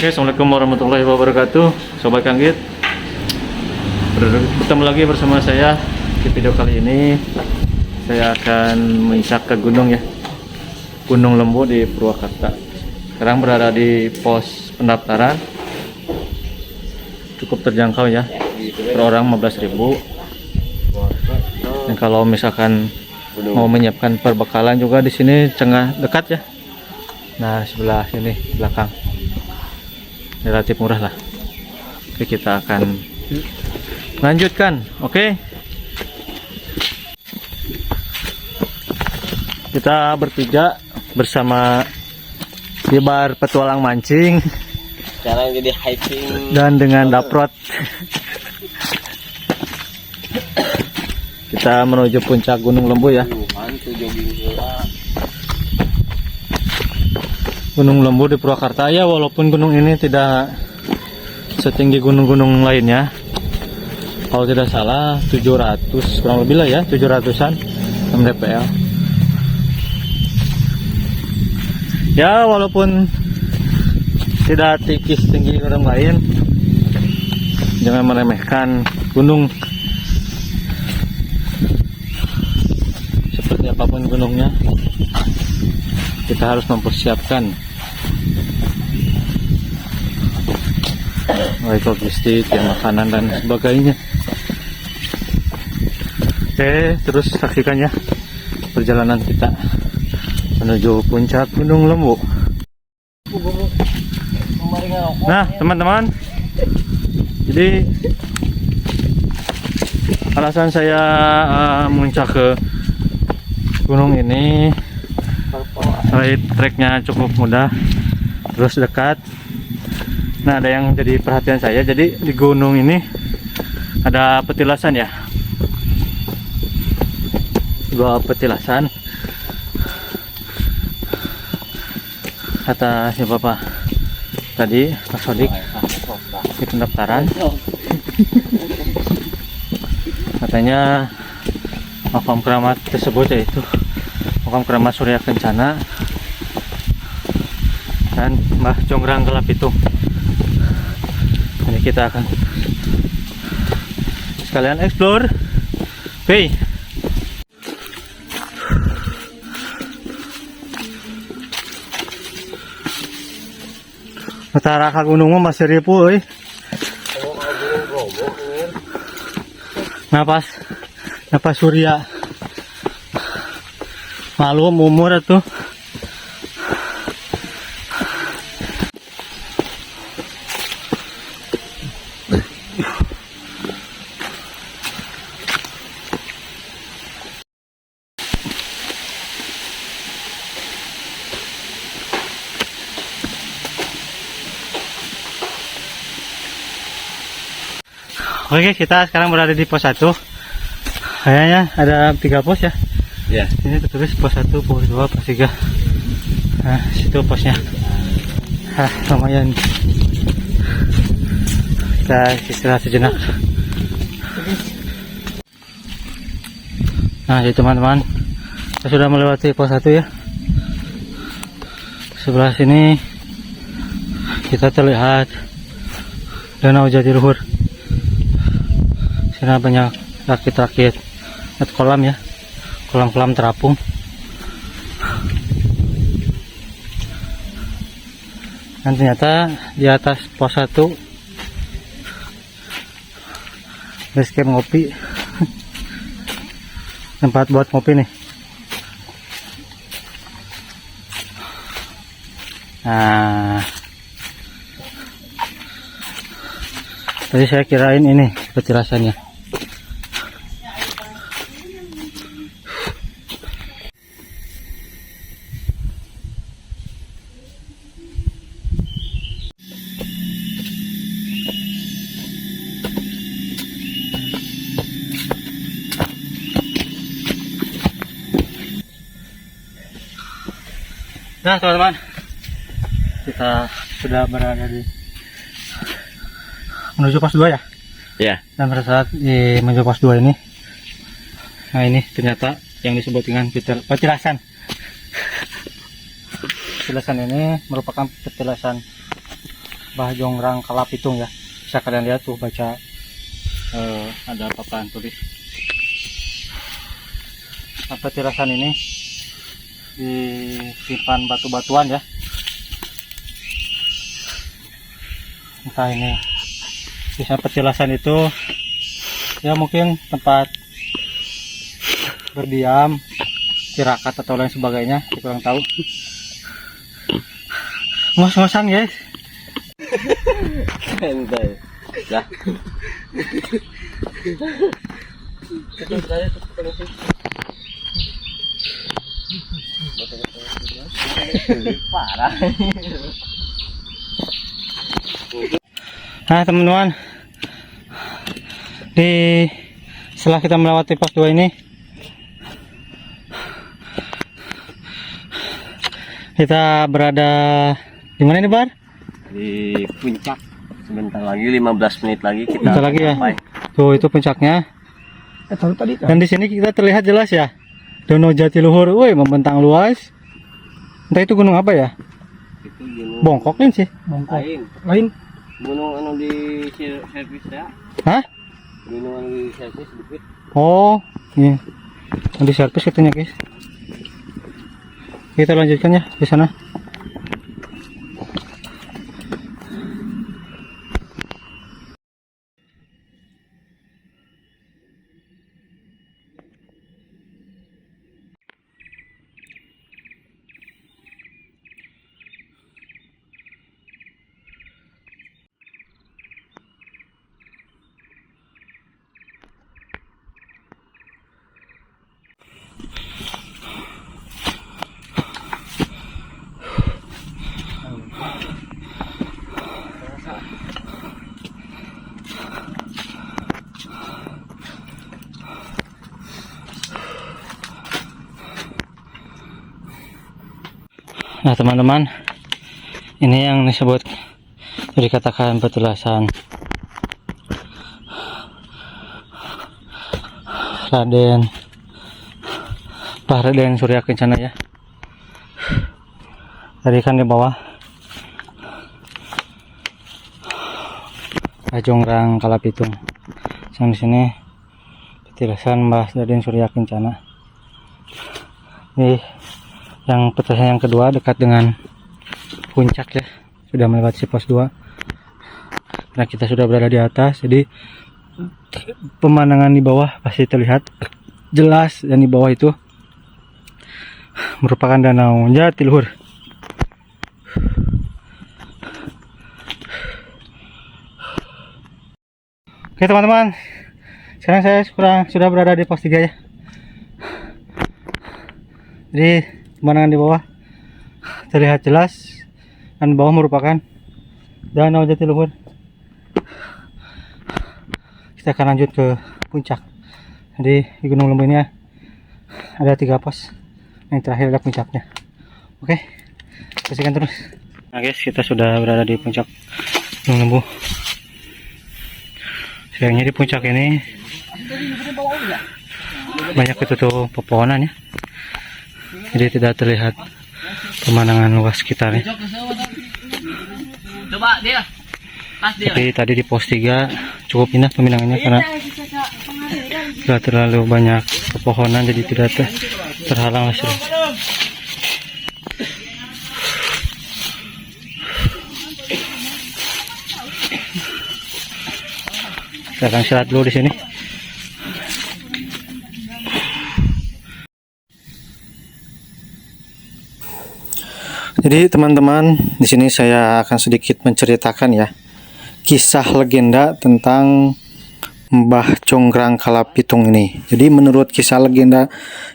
Oke, assalamualaikum warahmatullahi wabarakatuh, Sobat Kanggit. Bertemu lagi bersama saya. Di video kali ini saya akan menginjak ke gunung ya, Gunung Lembu di Purwakarta. Sekarang berada di pos pendaftaran, cukup terjangkau ya, per orang 15.000. Dan kalau misalkan mau menyiapkan perbekalan juga di sini tengah dekat ya. Nah, sebelah sini belakang relatif murah lah. Oke, kita akan lanjutkan. Oke, kita bertiga bersama Bibar Petualang Mancing. Sekarang jadi hiking Dan dengan Daprot kita menuju puncak Gunung Lembu ya. Gunung Lembu di Purwakarta ya, walaupun gunung ini tidak setinggi gunung-gunung lainnya. Kalau tidak salah 700 kurang lebih lah ya, 700-an mdpl. Ya, walaupun tidak tinggi gunung lain, jangan meremehkan gunung. Seperti apapun gunungnya, kita harus mempersiapkan baik logistik, ya, makanan dan sebagainya. Oke, terus saksikan ya perjalanan kita menuju puncak Gunung Lembu. Nah, teman-teman, jadi alasan saya muncak ke gunung ini, treknya cukup mudah, terus dekat. Nah, ada yang jadi perhatian saya, jadi di gunung ini ada petilasan ya, 2 petilasan. Kata si bapak tadi, Pak Sodik, di pendaftaran katanya makam keramat tersebut yaitu makam keramat Surya Kencana dan Mbah Jonggrang Gelapitung. Ini kita akan sekalian explore. Oke. Utara ka gunung mah masih ribu euy. Napas Surya. Malum umur atuh. Oke, kita sekarang berada di pos 1. Kayaknya ada 3 pos ya. Ya. Ini tertulis pos 1, pos 2, pos 3. Nah, situ posnya. Lumayan. Kita istirahat sejenak. Nah, jadi teman-teman, kita sudah melewati pos 1 ya. Sebelah sini kita terlihat Danau Jatiluhur. Karena banyak rakit-rakit kolam ya, kolam-kolam terapung. Dan ternyata di atas pos 1 base camp ngopi. Tempat buat ngopi nih. Nah, tadi saya kirain ini petilasannya. Nah, teman-teman, kita sudah berada di menuju pos 2 ya. Ya. Dan pada saat di menuju pos 2 ini, nah ini ternyata yang disebut dengan petilasan. Petilasan ini merupakan petilasan Mbah Jongrang Kalapitung ya. Bisa kalian lihat tuh baca ada papan tulis. Petilasan ini disimpan batu-batuan ya. Entah ini bisa petilasan itu ya mungkin tempat berdiam tirakat atau lain sebagainya, saya kurang tahu. Ngos-ngosan guys. Santai. Ya. Parah. Nah teman-teman, setelah kita melewati pos 2 ini, kita berada di mana ini Bar? Di puncak. Sebentar lagi 15 menit lagi kita Bentar lagi ya. sampai. Tuh itu puncaknya. Tadi kan. Dan di sini kita terlihat jelas ya, Danau Jatiluhur, woi membentang luas. Entah itu gunung apa ya? Itu gunung Bongkok ini sih. Bongkok. lain. Lain. Gunung anu di servis ya. Hah? Gunung anu di servis bukit. Oh, iya. Di servis katanya guys. Kita lanjutkan ya di sana. Nah teman-teman, ini yang disebut dikatakan petilasan Raden Surya Kencana ya. Tadi kan di bawah Jongrang Kalapitung. Yang di sini petilasan Mbah Raden Surya Kencana. Yang petilasan yang kedua dekat dengan puncak ya, sudah melewati pos 2. Karena kita sudah berada di atas, jadi pemandangan di bawah pasti terlihat jelas, dan di bawah itu merupakan Danau Jatiluhur. Oke teman-teman, sekarang saya sudah berada di pos 3 ya. Jadi pemandangan di bawah terlihat jelas, dan di bawah merupakan Danau Jatiluhur. Kita akan lanjut ke puncak. Jadi di Gunung Lembu ini ada 3 pos, yang terakhir ada puncaknya. Oke, saksikan terus. Nah guys, kita sudah berada di puncak Gunung Lembu. Sayangnya di puncak ini banyak ketutup pepohonan ya, jadi tidak terlihat pemandangan luas sekitarnya. Coba dia. Pas dia. Tapi tadi di pos 3 cukup indah pemandangannya karena tidak terlalu banyak pepohonan, jadi tidak terhalang listrik. Kita akan istirahat dulu di sini. Jadi teman-teman, di sini saya akan sedikit menceritakan ya kisah legenda tentang Mbah Jongrang Kalapitung ini. Jadi menurut kisah legenda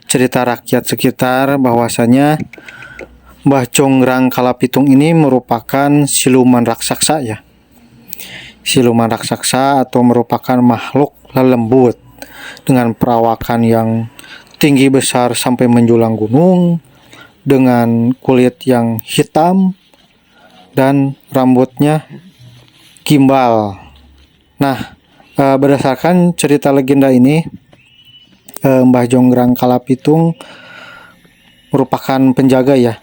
cerita rakyat sekitar bahwasanya Mbah Jongrang Kalapitung ini merupakan siluman raksasa ya. Siluman raksasa atau merupakan makhluk lelembut dengan perawakan yang tinggi besar sampai menjulang gunung, dengan kulit yang hitam dan rambutnya gimbal. Nah, berdasarkan cerita legenda ini, Mbah Jongrang Kalapitung merupakan penjaga ya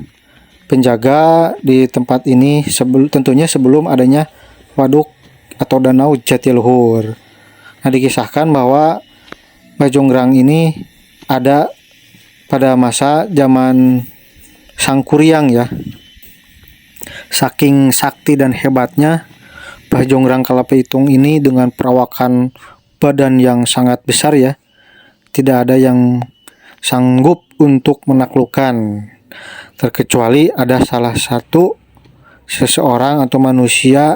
penjaga di tempat ini tentunya sebelum adanya waduk atau danau Jatiluhur. Nah, dikisahkan bahwa Bajonggrang ini ada pada masa zaman Sangkuriang ya. Saking sakti dan hebatnya Bajonggrang Kalapitung ini dengan perawakan badan yang sangat besar ya. Tidak ada yang sanggup untuk menaklukkan, terkecuali ada salah satu seseorang atau manusia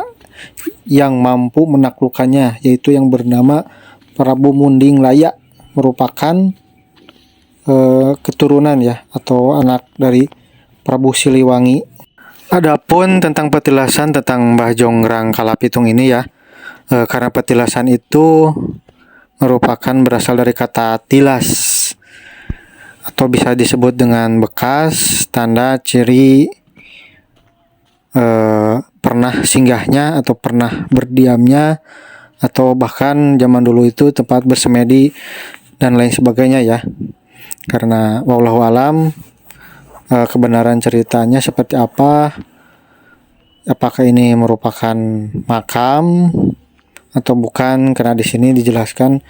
yang mampu menaklukkannya, yaitu yang bernama Prabu Munding Laya, merupakan keturunan ya atau anak dari Prabu Siliwangi. Adapun tentang petilasan tentang Bajonggrang Kalapitung ini ya, karena petilasan itu merupakan berasal dari kata tilas atau bisa disebut dengan bekas, tanda, ciri pernah singgahnya atau pernah berdiamnya, atau bahkan zaman dulu itu tempat bersemedi dan lain sebagainya ya. Karena wallahu alam kebenaran ceritanya seperti apa, apakah ini merupakan makam atau bukan, karena di sini dituliskan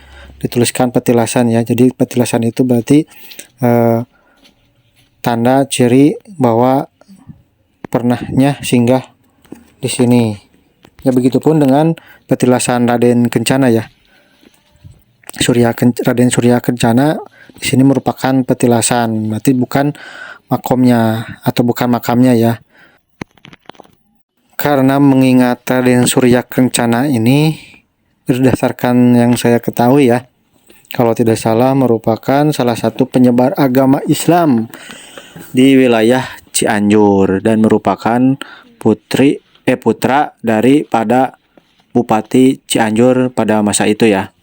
petilasan ya. Jadi petilasan itu berarti tanda ciri bahwa pernahnya singgah di sini. Ya begitupun dengan petilasan Raden Kencana ya. Raden Surya Kencana di sini merupakan petilasan, berarti bukan makomnya atau bukan makamnya ya. Karena mengingat Raden Surya Kencana ini berdasarkan yang saya ketahui ya, kalau tidak salah merupakan salah satu penyebar agama Islam di wilayah Cianjur dan merupakan putra daripada Bupati Cianjur pada masa itu ya.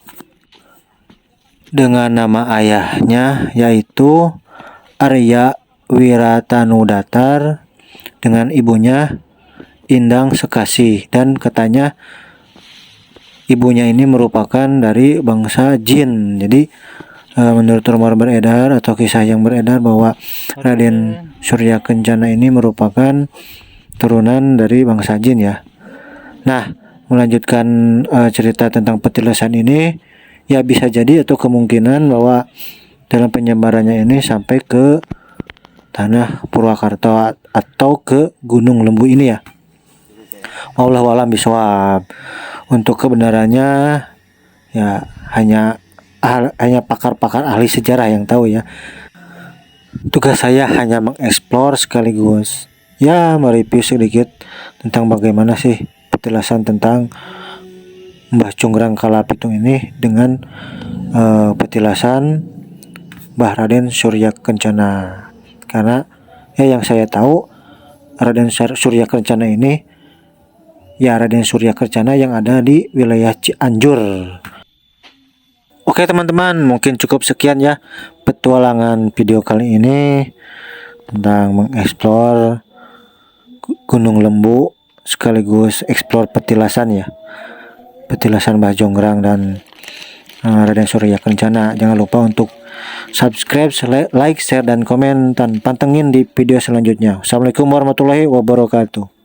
Dengan nama ayahnya yaitu Arya Wiratanudatar, dengan ibunya Indang Sekasih, dan katanya ibunya ini merupakan dari bangsa jin. Jadi menurut rumor beredar atau kisah yang beredar bahwa Raden Surya Kencana ini merupakan turunan dari bangsa jin ya. Nah, melanjutkan cerita tentang petilasan ini, ya bisa jadi atau kemungkinan bahwa dalam penyebarannya ini sampai ke tanah Purwakarta atau ke Gunung Lembu ini ya. Wallahu a'lam bishawab. Untuk kebenarannya ya hanya pakar-pakar ahli sejarah yang tahu ya. Tugas saya hanya mengeksplor sekaligus ya mereview sedikit tentang bagaimana sih petilasan tentang Bajonggrang Kalapitung ini dengan petilasan Mbah Raden Surya Kencana. Karena ya yang saya tahu Raden Surya Kencana ini ya Raden Surya Kencana yang ada di wilayah Cianjur. Oke teman-teman, mungkin cukup sekian ya petualangan video kali ini tentang mengeksplor Gunung Lembu sekaligus eksplor petilasan ya. Petilasan Bajonggrang dan Raden Surya Kencana. Jangan lupa untuk subscribe, like, share, dan komen, dan pantengin di video selanjutnya. Assalamualaikum warahmatullahi wabarakatuh.